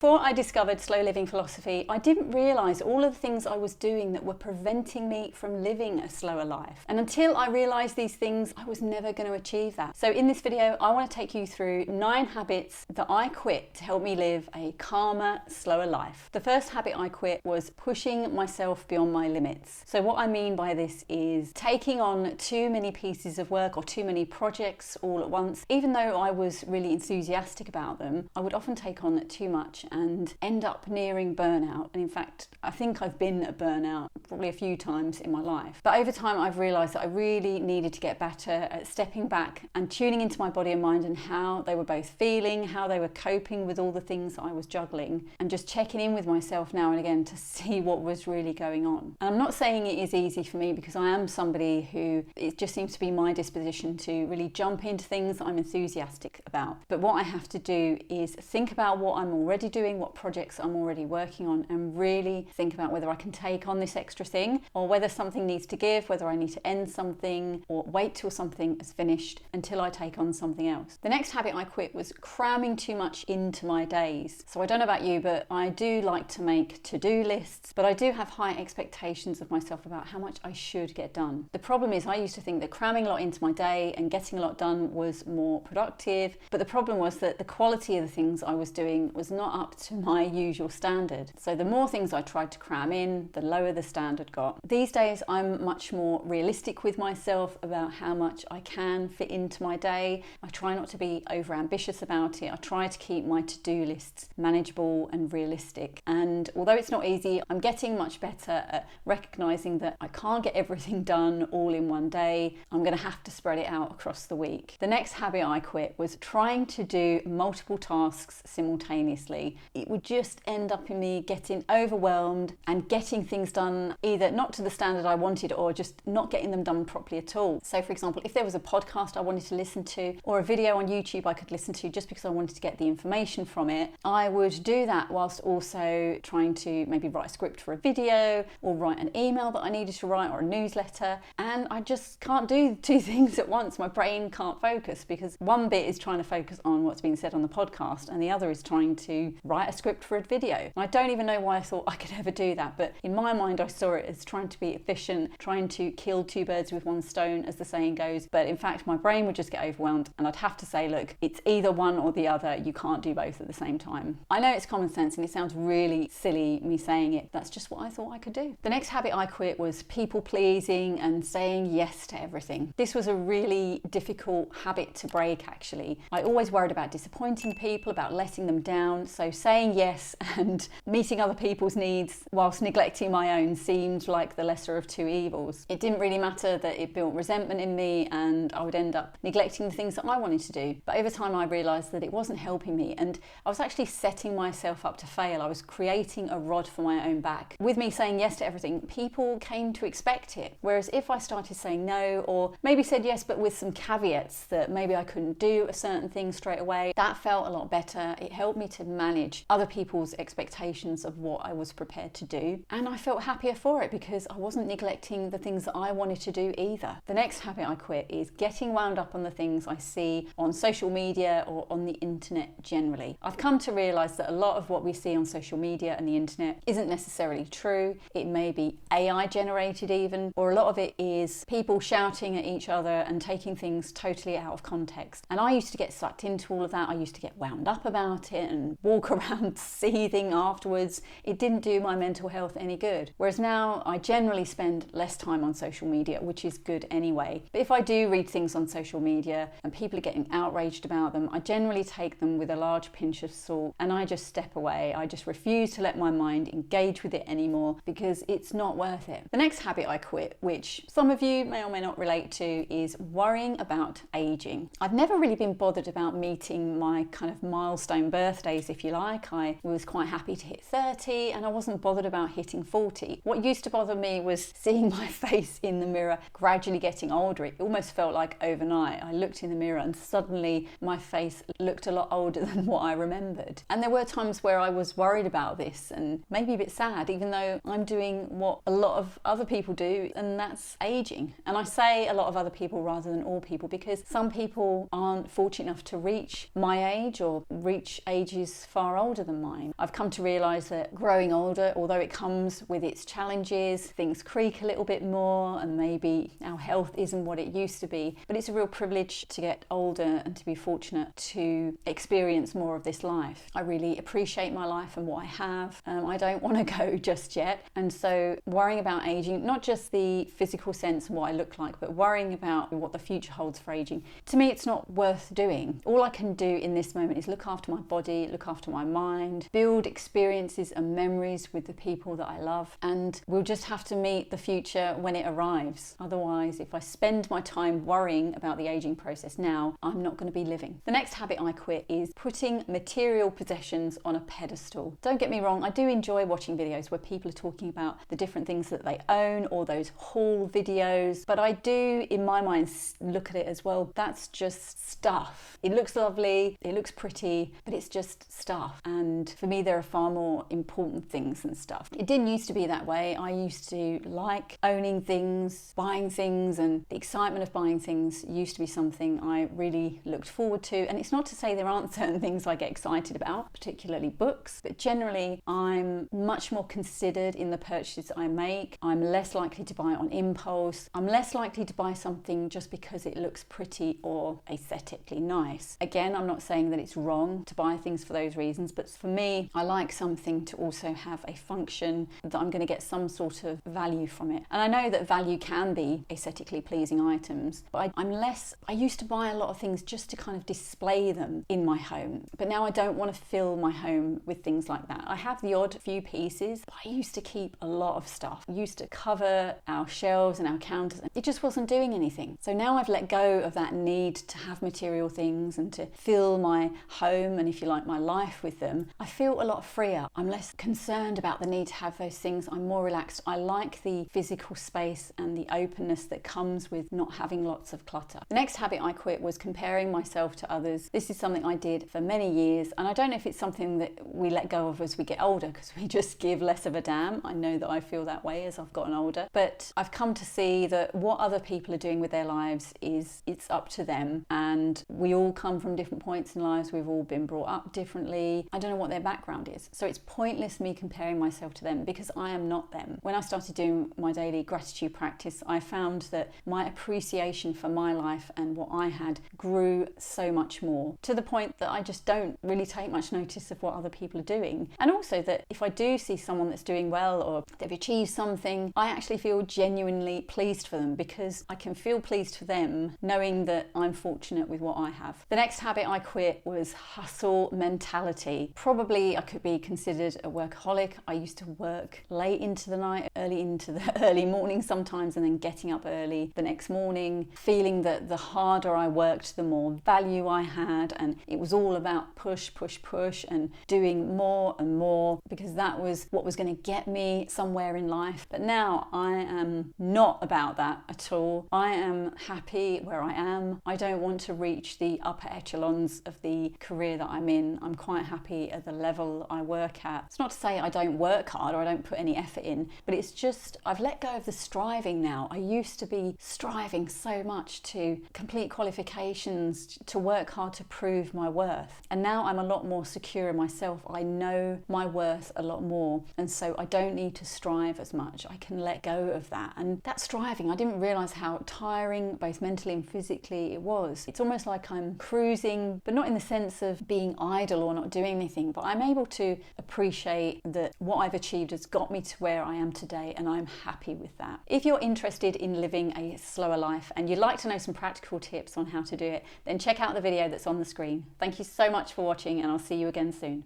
Before I discovered slow living philosophy, I didn't realise all of the things I was doing that were preventing me from living a slower life. And until I realised these things, I was never going to achieve that. So in this video, I want to take you through 9 habits that I quit to help me live a calmer, slower life. The first habit I quit was pushing myself beyond my limits. So what I mean by this is taking on too many pieces of work or too many projects all at once. Even though I was really enthusiastic about them, I would often take on too much and end up nearing burnout. And in fact, I think I've been at burnout probably a few times in my life. But over time, I've realised that I really needed to get better at stepping back and tuning into my body and mind and how they were both feeling, how they were coping with all the things that I was juggling, and just checking in with myself now and again to see what was really going on. And I'm not saying it is easy for me, because I am somebody who, it just seems to be my disposition to really jump into things that I'm enthusiastic about. But what I have to do is think about what I'm already doing, what projects I'm already working on, and really think about whether I can take on this extra thing or whether something needs to give, whether I need to end something or wait till something is finished until I take on something else. The next habit I quit was cramming too much into my days. So I don't know about you, but I do like to make to-do lists, but I do have high expectations of myself about how much I should get done. The problem is I used to think that cramming a lot into my day and getting a lot done was more productive, but the problem was that the quality of the things I was doing was not up to my usual standard. So the more things I tried to cram in, the lower the standard got. These days I'm much more realistic with myself about how much I can fit into my day. I try not to be over ambitious about it. I try to keep my to-do lists manageable and realistic. And although it's not easy, I'm getting much better at recognizing that I can't get everything done all in one day. I'm going to have to spread it out across the week. The next habit I quit was trying to do multiple tasks simultaneously. It would just end up in me getting overwhelmed and getting things done either not to the standard I wanted or just not getting them done properly at all. So for example, if there was a podcast I wanted to listen to or a video on YouTube I could listen to just because I wanted to get the information from it, I would do that whilst also trying to maybe write a script for a video or write an email that I needed to write or a newsletter. And I just can't do 2 things at once. My brain can't focus because one bit is trying to focus on what's being said on the podcast and the other is trying to write a script for a video. And I don't even know why I thought I could ever do that, but in my mind I saw it as trying to be efficient, trying to kill 2 birds with 1 stone, as the saying goes. But in fact my brain would just get overwhelmed and I'd have to say, look, it's either one or the other. You can't do both at the same time. I know it's common sense and it sounds really silly me saying it. That's just what I thought I could do. The next habit I quit was people pleasing and saying yes to everything. This was a really difficult habit to break, actually. I always worried about disappointing people, about letting them down. So saying yes and meeting other people's needs whilst neglecting my own seemed like the lesser of 2 evils. It didn't really matter that it built resentment in me and I would end up neglecting the things that I wanted to do. But over time I realised that it wasn't helping me and I was actually setting myself up to fail. I was creating a rod for my own back. With me saying yes to everything, people came to expect it. Whereas if I started saying no, or maybe said yes but with some caveats that maybe I couldn't do a certain thing straight away, that felt a lot better. It helped me to manage other people's expectations of what I was prepared to do, and I felt happier for it because I wasn't neglecting the things that I wanted to do either. The next habit I quit is getting wound up on the things I see on social media or on the internet generally. I've come to realise that a lot of what we see on social media and the internet isn't necessarily true. It may be AI generated even, or a lot of it is people shouting at each other and taking things totally out of context. And I used to get sucked into all of that. I used to get wound up about it and walk around seething afterwards. It didn't do my mental health any good. Whereas now I generally spend less time on social media, which is good anyway. But if I do read things on social media and people are getting outraged about them, I generally take them with a large pinch of salt and I just step away. I just refuse to let my mind engage with it anymore because it's not worth it. The next habit I quit, which some of you may or may not relate to, is worrying about aging. I've never really been bothered about meeting my kind of milestone birthdays, if you like. I was quite happy to hit 30 and I wasn't bothered about hitting 40. What used to bother me was seeing my face in the mirror gradually getting older. It almost felt like overnight. I looked in the mirror and suddenly my face looked a lot older than what I remembered. And there were times where I was worried about this and maybe a bit sad, even though I'm doing what a lot of other people do, and that's aging. And I say a lot of other people rather than all people because some people aren't fortunate enough to reach my age or reach ages far far older than mine. I've come to realise that growing older, although it comes with its challenges, things creak a little bit more and maybe our health isn't what it used to be, but it's a real privilege to get older and to be fortunate to experience more of this life. I really appreciate my life and what I have. I don't want to go just yet, and so worrying about aging, not just the physical sense and what I look like, but worrying about what the future holds for aging, to me it's not worth doing. All I can do in this moment is look after my body, look after my mind, build experiences and memories with the people that I love, and we'll just have to meet the future when it arrives. Otherwise, if I spend my time worrying about the aging process now, I'm not going to be living. The next habit I quit is putting material possessions on a pedestal. Don't get me wrong, I do enjoy watching videos where people are talking about the different things that they own or those haul videos, but I do in my mind look at it as, well, that's just stuff. It looks lovely, it looks pretty, but it's just stuff, and for me there are far more important things than stuff. It didn't used to be that way. I used to like owning things, buying things, and the excitement of buying things used to be something I really looked forward to. And it's not to say there aren't certain things I get excited about, particularly books, but generally I'm much more considered in the purchases I make. I'm less likely to buy on impulse. I'm less likely to buy something just because it looks pretty or aesthetically nice. Again, I'm not saying that it's wrong to buy things for those reasons, but for me, I like something to also have a function, that I'm going to get some sort of value from it. And I know that value can be aesthetically pleasing items, but I used to buy a lot of things just to kind of display them in my home, but now I don't want to fill my home with things like that. I have the odd few pieces, but I used to keep a lot of stuff. I used to cover our shelves and our counters, and it just wasn't doing anything. So now I've let go of that need to have material things and to fill my home and, if you like, my life with them. I feel a lot freer. I'm less concerned about the need to have those things. I'm more relaxed. I like the physical space and the openness that comes with not having lots of clutter. The next habit I quit was comparing myself to others. This is something I did for many years, and I don't know if it's something that we let go of as we get older because we just give less of a damn. I know that I feel that way as I've gotten older, but I've come to see that what other people are doing with their lives it's up to them, and we all come from different points in lives. We've all been brought up differently. I don't know what their background is, so it's pointless me comparing myself to them because I am not them. When I started doing my daily gratitude practice, I found that my appreciation for my life and what I had grew so much more, to the point that I just don't really take much notice of what other people are doing. And also that if I do see someone that's doing well or they've achieved something, I actually feel genuinely pleased for them because I can feel pleased for them knowing that I'm fortunate with what I have. The next habit I quit was hustle mentality. Probably I could be considered a workaholic. I used to work late into the night, early into the early morning sometimes, and then getting up early the next morning, feeling that the harder I worked, the more value I had, and it was all about push, push, push, and doing more and more because that was what was going to get me somewhere in life. But now I am not about that at all. I am happy where I am. I don't want to reach the upper echelons of the career that I'm in. I'm quite happy at the level I work at. It's not to say I don't work hard or I don't put any effort in, but it's just I've let go of the striving now. I used to be striving so much to complete qualifications, to work hard to prove my worth. And now I'm a lot more secure in myself. I know my worth a lot more, and so I don't need to strive as much. I can let go of that. And that striving, I didn't realise how tiring both mentally and physically it was. It's almost like I'm cruising, but not in the sense of being idle or not doing anything, but I'm able to appreciate that what I've achieved has got me to where I am today, and I'm happy with that. If you're interested in living a slower life and you'd like to know some practical tips on how to do it, then check out the video that's on the screen. Thank you so much for watching, and I'll see you again soon.